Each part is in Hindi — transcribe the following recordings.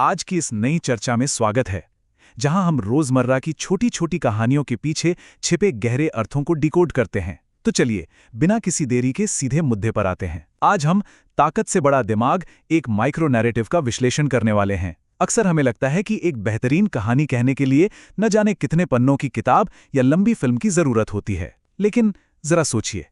आज की इस नई चर्चा में स्वागत है, जहां हम रोजमर्रा की छोटी छोटी कहानियों के पीछे छिपे गहरे अर्थों को डिकोड करते हैं। तो चलिए, बिना किसी देरी के सीधे मुद्दे पर आते हैं। आज हम ताकत से बड़ा दिमाग, एक माइक्रो नैरेटिव का विश्लेषण करने वाले हैं। अक्सर हमें लगता है कि एक बेहतरीन कहानी कहने के लिए न जाने कितने पन्नों की किताब या लंबी फिल्म की जरूरत होती है। लेकिन जरा सोचिए,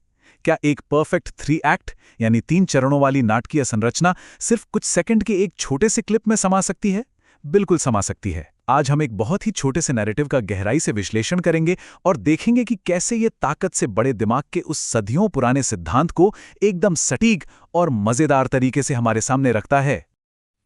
क्या एक परफेक्ट 3 एक्ट यानी 3 चरणों वाली नाटकीय संरचना सिर्फ कुछ सेकंड के एक छोटे से क्लिप में समा सकती है? बिल्कुल समा सकती है। आज हम एक बहुत ही छोटे से नैरेटिव का गहराई से विश्लेषण करेंगे और देखेंगे कि कैसे ये ताकत से बड़े दिमाग के उस सदियों पुराने सिद्धांत को एकदम सटीक और मजेदार तरीके से हमारे सामने रखता है।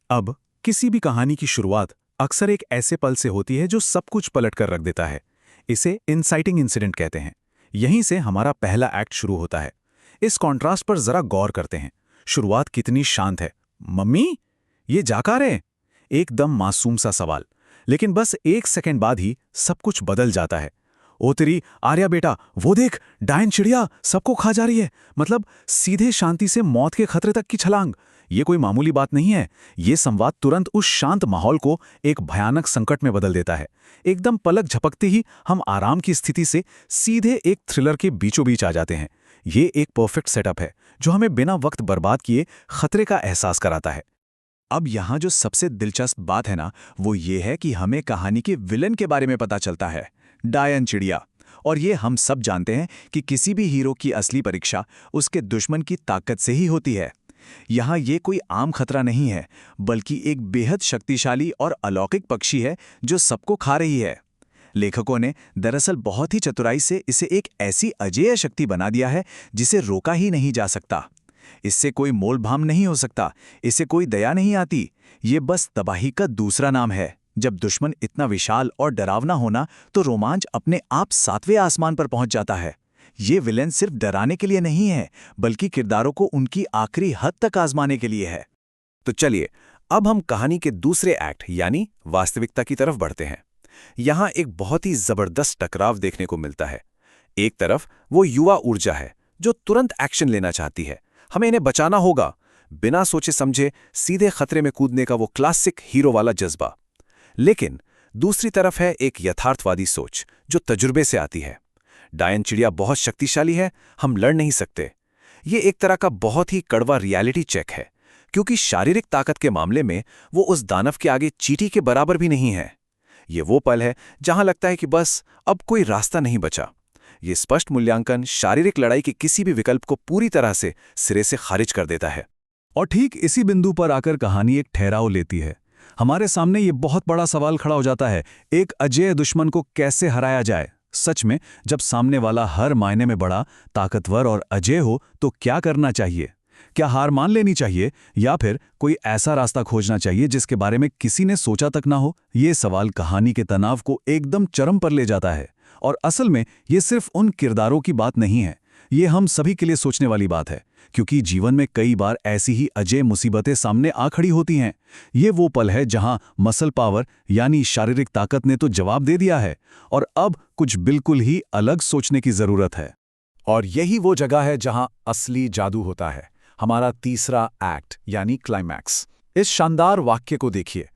अब किसी भी कहानी की शुरुआत अक्सर एक ऐसे पल से होती है जो सब कुछ पलट कर रख देता है। इसे इंसाइटिंग इंसिडेंट कहते हैं। यहीं से हमारा पहला एक्ट शुरू होता है। इस कॉन्ट्रास्ट पर जरा गौर करते हैं। शुरुआत कितनी शांत है। मम्मी, ये जाकर है? एकदम मासूम सा सवाल, लेकिन बस 1 सेकंड बाद ही सब कुछ बदल जाता है। ओ तेरी आर्या बेटा, वो देख, डायन चिड़िया सबको खा जा रही है। मतलब सीधे शांति से मौत के खतरे तक की छलांग। ये कोई मामूली बात नहीं है। ये संवाद तुरंत उस शांत माहौल को एक भयानक संकट में बदल देता है। एकदम पलक झपकते ही हम आराम की स्थिति से सीधे एक थ्रिलर के बीचों बीच आ जाते हैं। ये एक परफेक्ट सेटअप है जो हमें बिना वक्त बर्बाद किए खतरे का एहसास कराता है। अब यहाँ जो सबसे दिलचस्प बात है ना, वो ये है कि हमें कहानी के विलन के बारे में पता चलता है, डायन चिड़िया। और ये हम सब जानते हैं कि किसी भी हीरो की असली परीक्षा उसके दुश्मन की ताकत से ही होती है। यहाँ ये कोई आम खतरा नहीं है, बल्कि एक बेहद शक्तिशाली और अलौकिक पक्षी है जो सबको खा रही है। लेखकों ने दरअसल बहुत ही चतुराई से इसे एक ऐसी अजेय शक्ति बना दिया है जिसे रोका ही नहीं जा सकता। इससे कोई मोलभाम नहीं हो सकता, इसे कोई दया नहीं आती। ये बस तबाही का दूसरा नाम है। जब दुश्मन इतना विशाल और डरावना होना, तो रोमांच अपने आप 7वें आसमान पर पहुंच जाता है। ये विलेन सिर्फ डराने के लिए नहीं है, बल्कि किरदारों को उनकी आखिरी हद तक आजमाने के लिए है। तो चलिए, अब हम कहानी के दूसरे एक्ट यानी वास्तविकता की तरफ बढ़ते हैं। यहाँ एक बहुत ही जबरदस्त टकराव देखने को मिलता है। एक तरफ वो युवा ऊर्जा है जो तुरंत एक्शन लेना चाहती है। हमें इन्हें बचाना होगा, बिना सोचे समझे सीधे खतरे में कूदने का वो क्लासिक हीरो वाला जज्बा। लेकिन दूसरी तरफ है एक यथार्थवादी सोच जो तजुर्बे से आती है। डायन चिड़िया बहुत शक्तिशाली है, हम लड़ नहीं सकते। ये एक तरह का बहुत ही कड़वा रियलिटी चेक है, क्योंकि शारीरिक ताकत के मामले में वो उस दानव के आगे चींटी के बराबर भी नहीं है। ये वो पल है जहां लगता है कि बस अब कोई रास्ता नहीं बचा। ये स्पष्ट मूल्यांकन शारीरिक लड़ाई के किसी भी विकल्प को पूरी तरह से सिरे से खारिज कर देता है। और ठीक इसी बिंदु पर आकर कहानी एक ठहराव लेती है। हमारे सामने ये बहुत बड़ा सवाल खड़ा हो जाता है, एक अजेय दुश्मन को कैसे हराया जाए? सच में, जब सामने वाला हर मायने में बड़ा, ताकतवर और अजेय हो, तो क्या करना चाहिए? क्या हार मान लेनी चाहिए, या फिर कोई ऐसा रास्ता खोजना चाहिए जिसके बारे में किसी ने सोचा तक ना हो? ये सवाल कहानी के तनाव को एकदम चरम पर ले जाता है। और असल में ये सिर्फ उन किरदारों की बात नहीं है, ये हम सभी के लिए सोचने वाली बात है, क्योंकि जीवन में कई बार ऐसी ही अजेय मुसीबतें सामने आ खड़ी होती हैं। ये वो पल है जहां मसल पावर यानी शारीरिक ताकत ने तो जवाब दे दिया है, और अब कुछ बिल्कुल ही अलग सोचने की जरूरत है। और यही वो जगह है जहां असली जादू होता है, हमारा तीसरा एक्ट यानी क्लाइमैक्स। इस शानदार वाक्य को देखिए।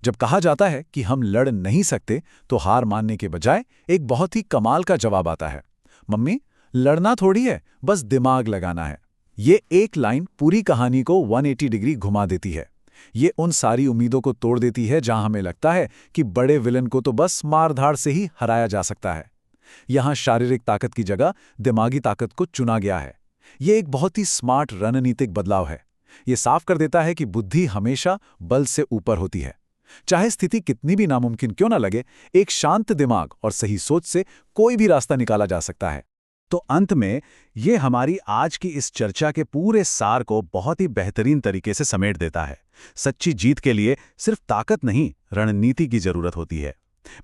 जब कहा जाता है कि हम लड़ नहीं सकते, तो हार मानने के बजाय एक बहुत ही कमाल का जवाब आता है, मम्मी, लड़ना थोड़ी है, बस दिमाग लगाना है। ये एक लाइन पूरी कहानी को 180 डिग्री घुमा देती है। ये उन सारी उम्मीदों को तोड़ देती है जहां हमें लगता है कि बड़े विलन को तो बस मार-धाड़ से ही हराया जा सकता है। यहां शारीरिक ताकत की जगह दिमागी ताकत को चुना गया है। ये एक बहुत ही स्मार्ट रणनीतिक बदलाव है। ये साफ कर देता है कि बुद्धि हमेशा बल से ऊपर होती है। चाहे स्थिति कितनी भी नामुमकिन क्यों ना लगे, एक शांत दिमाग और सही सोच से कोई भी रास्ता निकाला जा सकता है। तो अंत में ये हमारी आज की इस चर्चा के पूरे सार को बहुत ही बेहतरीन तरीके से समेट देता है। सच्ची जीत के लिए सिर्फ ताकत नहीं, रणनीति की जरूरत होती है।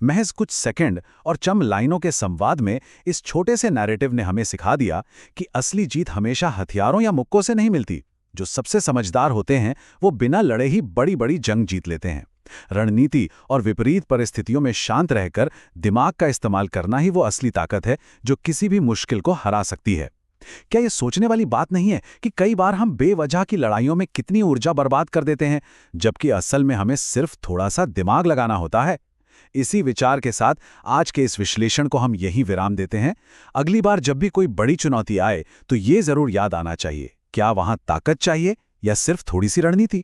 महज कुछ सेकंड और चंद लाइनों के संवाद में इस छोटे से नैरेटिव ने हमें सिखा दिया कि असली जीत हमेशा हथियारों या मुक्कों से नहीं मिलती। जो सबसे समझदार होते हैं वो बिना लड़े ही बड़ी बड़ी जंग जीत लेते हैं। रणनीति और विपरीत परिस्थितियों में शांत रहकर दिमाग का इस्तेमाल करना ही वो असली ताकत है जो किसी भी मुश्किल को हरा सकती है। क्या ये सोचने वाली बात नहीं है कि कई बार हम बेवजह की लड़ाइयों में कितनी ऊर्जा बर्बाद कर देते हैं, जबकि असल में हमें सिर्फ थोड़ा सा दिमाग लगाना होता है? इसी विचार के साथ आज के इस विश्लेषण को हम यहीं विराम देते हैं। अगली बार जब भी कोई बड़ी चुनौती आए तो ये जरूर याद आना चाहिए, क्या वहां ताकत चाहिए या सिर्फ थोड़ी सी रणनीति?